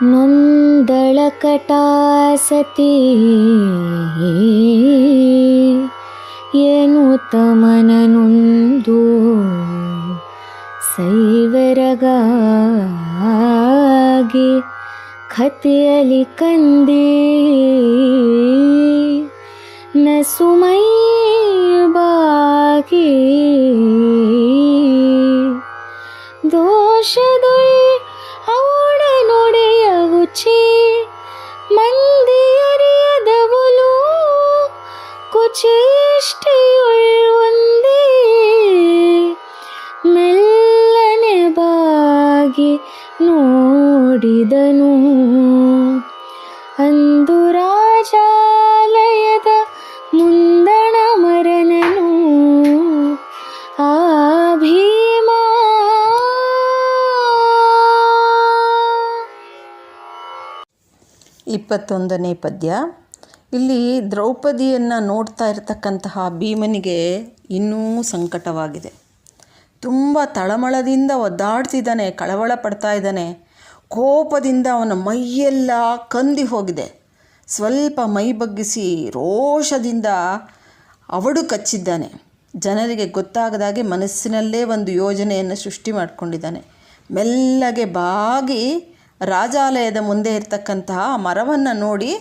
ನೊಂದಳಕಟಾ ಸತಿ ಎನ್ನುತ್ತಮನನೊಂದು ಸೈವರಗಾಗಿ ಖತಿಯಲಿ ಕಂದಿ ನಸುಮೈ ಬಾಗಿ ದೋಷದೊಳ್ ಅವಳ ನೊಡೆಯವುಚಿ ಮಂದಿಯರಿಯದವಳು ಕುಚೇಷ್ಟೆಯೊಳ್ ಒಂದೇ ಮೆಲ್ಲನೆ ಬಾಗಿ ನೋಡಿದನು. ಅಂದು ರಾಜಾಲಯದ ಮುಂದಣ ಮರನನು ಆ ಭೀಮ. 21ನೇ ಪದ್ಯ. ಇಲ್ಲಿ ದ್ರೌಪದಿಯನ್ನು ನೋಡ್ತಾ ಇರತಕ್ಕಂತಹ ಭೀಮನಿಗೆ ಇನ್ನೂ ಸಂಕಟವಾಗಿದೆ. ತುಂಬ ತಳಮಳದಿಂದ ಒದ್ದಾಡ್ತಿದ್ದಾನೆ, ಕಳವಳ ಪಡ್ತಾ ಇದ್ದಾನೆ. ಕೋಪದಿಂದ ಅವನ ಮೈಯೆಲ್ಲ ಕಂದಿ ಹೋಗಿದೆ. ಸ್ವಲ್ಪ ಮೈ ಬಗ್ಗಿಸಿ ರೋಷದಿಂದ ಅವಡು ಕಚ್ಚಿದ್ದಾನೆ. ಜನರಿಗೆ ಗೊತ್ತಾಗದಾಗೆ ಮನಸ್ಸಿನಲ್ಲೇ ಒಂದು ಯೋಜನೆಯನ್ನು ಸೃಷ್ಟಿ ಮಾಡಿಕೊಂಡಿದ್ದಾನೆ. ಮೆಲ್ಲಗೆ ಬಾಗಿ ರಾಜಾಲಯದ ಮುಂದೆ ಇರತಕ್ಕಂತಹ ಮರವನ್ನು ನೋಡಿ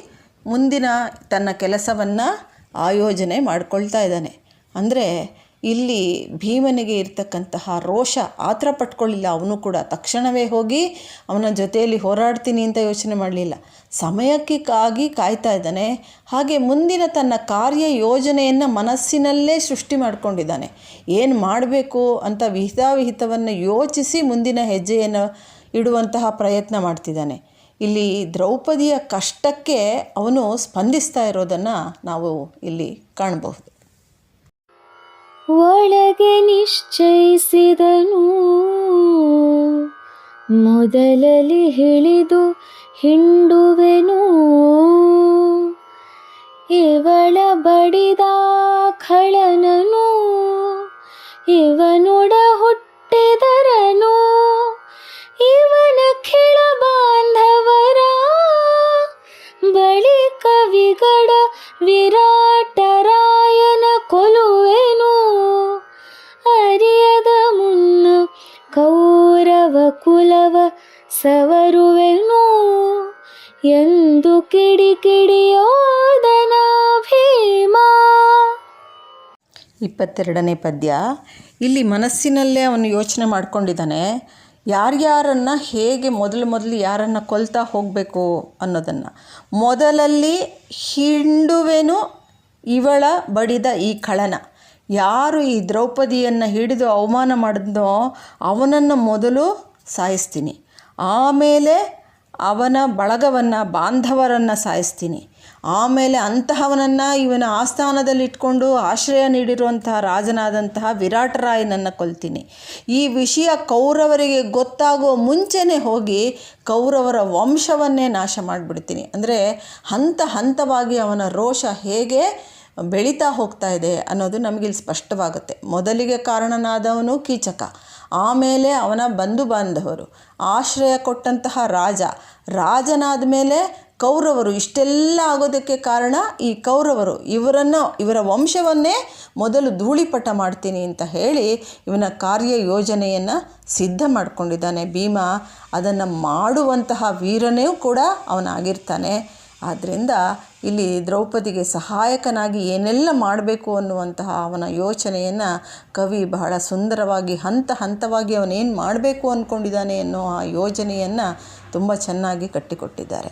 ಮುಂದಿನ ತನ್ನ ಕೆಲಸವನ್ನು ಆಯೋಜನೆ ಮಾಡಿಕೊಳ್ತಾ ಇದ್ದಾನೆ. ಅಂದರೆ ಇಲ್ಲಿ ಭೀಮನಿಗೆ ಇರ್ತಕ್ಕಂತಹ ರೋಷ ಆತರ ಪಟ್ಕೊಳ್ಳಿಲ್ಲ. ಅವನು ಕೂಡ ತಕ್ಷಣವೇ ಹೋಗಿ ಅವನ ಜೊತೆಯಲ್ಲಿ ಹೋರಾಡ್ತೀನಿ ಅಂತ ಯೋಚನೆ ಮಾಡಲಿಲ್ಲ. ಸಮಯಕ್ಕಾಗಿ ಕಾಯ್ತಾ ಇದ್ದಾನೆ. ಹಾಗೆ ಮುಂದಿನ ತನ್ನ ಕಾರ್ಯ ಯೋಜನೆಯನ್ನು ಮನಸ್ಸಿನಲ್ಲೇ ಸೃಷ್ಟಿ ಮಾಡಿಕೊಂಡಿದ್ದಾನೆ. ಏನು ಮಾಡಬೇಕು ಅಂತ ವಿಹಿತಾವಿಹಿತವನ್ನು ಯೋಚಿಸಿ ಮುಂದಿನ ಹೆಜ್ಜೆಯನ್ನು ಇಡುವಂತಹ ಪ್ರಯತ್ನ ಮಾಡ್ತಿದ್ದಾನೆ. ಇಲ್ಲಿ ದ್ರೌಪದಿಯ ಕಷ್ಟಕ್ಕೆ ಅವನು ಸ್ಪಂದಿಸ್ತಾ ಇರೋದನ್ನು ನಾವು ಇಲ್ಲಿ ಕಾಣಬಹುದು. ಒಳಗೆ ನಿಶ್ಚಯಿಸಿದನು ಮೊದಲಲ್ಲಿ ಹಿಳಿದು ಹಿಂಡುವೆನು, ಇವಳ ಬಡಿದ ಖಳನನು ಇವನೊಡ ಹುಟ್ಟಿದರನು, ಇವನ ಖಿಳ ಬಾಂಧವರ ಬಳಿಕ ವಿಗಡ ವಿರಾಟರಾಯನ ಕೊಲುವೆನು, ಅರಿಯದ ಮುನ್ನ ಕೌರವ ಕುಲವ ಸವರುವೆನು ಎಂದು ಕಿಡಿಕಿಡಿಯೋದನ ಭೀಮ. 22ನೇ ಪದ್ಯ. ಇಲ್ಲಿ ಮನಸ್ಸಿನಲ್ಲೇ ಅವನು ಯೋಚನೆ ಮಾಡ್ಕೊಂಡಿದ್ದಾನೆ. ಯಾರ್ಯಾರನ್ನು ಹೇಗೆ ಮೊದಲು ಯಾರನ್ನು ಕೊಲ್ತಾ ಹೋಗಬೇಕು ಅನ್ನೋದನ್ನು. ಮೊದಲಲ್ಲಿ ಹಿಂಡುವೆನು ಇವಳ ಬಡಿದ ಈ ಖಳನ. ಯಾರು ಈ ದ್ರೌಪದಿಯನ್ನು ಹಿಡಿದು ಅವಮಾನ ಮಾಡಿದ್ನೋ ಅವನನ್ನು ಮೊದಲು ಸಾಯಿಸ್ತೀನಿ. ಆಮೇಲೆ ಅವನ ಬಳಗವನ್ನು ಬಾಂಧವರನ್ನು ಸಾಯಿಸ್ತೀನಿ. ಆಮೇಲೆ ಅಂತಹವನನ್ನು ಇವನ ಆಸ್ಥಾನದಲ್ಲಿ ಇಟ್ಕೊಂಡು ಆಶ್ರಯ ನೀಡಿರುವಂತಹ ರಾಜನಾದಂತಹ ವಿರಾಟರಾಯನನ್ನು ಕೊಲ್ತೀನಿ. ಈ ವಿಷಯ ಕೌರವರಿಗೆ ಗೊತ್ತಾಗೋ ಮುಂಚೆನೇ ಹೋಗಿ ಕೌರವರ ವಂಶವನ್ನೇ ನಾಶ ಮಾಡಿಬಿಡ್ತೀನಿ. ಅಂದರೆ ಹಂತ ಹಂತವಾಗಿ ಅವನ ರೋಷ ಹೇಗೆ ಬೆಳೀತಾ ಹೋಗ್ತಾ ಇದೆ ಅನ್ನೋದು ನಮಗಿಲ್ಲಿ ಸ್ಪಷ್ಟವಾಗುತ್ತೆ. ಮೊದಲಿಗೆ ಕಾರಣನಾದವನು ಕೀಚಕ, ಆಮೇಲೆ ಅವನ ಬಂಧು ಬಾಂಧವರು, ಆಶ್ರಯ ಕೊಟ್ಟಂತಹ ರಾಜನಾದ ಮೇಲೆ ಕೌರವರು. ಇಷ್ಟೆಲ್ಲ ಆಗೋದಕ್ಕೆ ಕಾರಣ ಈ ಕೌರವರು. ಇವರ ವಂಶವನ್ನೇ ಮೊದಲು ಧೂಳಿಪಟ ಮಾಡ್ತೀನಿ ಅಂತ ಹೇಳಿ ಇವನ ಕಾರ್ಯ ಯೋಜನೆಯನ್ನು ಸಿದ್ಧ ಮಾಡಿಕೊಂಡಿದ್ದಾನೆ ಭೀಮ. ಅದನ್ನು ಮಾಡುವಂತಹ ವೀರನೇ ಕೂಡ ಅವನಾಗಿರ್ತಾನೆ. ಆದ್ದರಿಂದ ಇಲ್ಲಿ ದ್ರೌಪದಿಗೆ ಸಹಾಯಕನಾಗಿ ಏನೆಲ್ಲ ಮಾಡಬೇಕು ಅನ್ನುವಂತಹ ಅವನ ಯೋಚನೆಯನ್ನು ಕವಿ ಬಹಳ ಸುಂದರವಾಗಿ ಹಂತ ಹಂತವಾಗಿ ಅವನೇನು ಮಾಡಬೇಕು ಅಂದ್ಕೊಂಡಿದ್ದಾನೆ ಅನ್ನೋ ಆ ಯೋಜನೆಯನ್ನು ತುಂಬ ಚೆನ್ನಾಗಿ ಕಟ್ಟಿಕೊಟ್ಟಿದ್ದಾರೆ.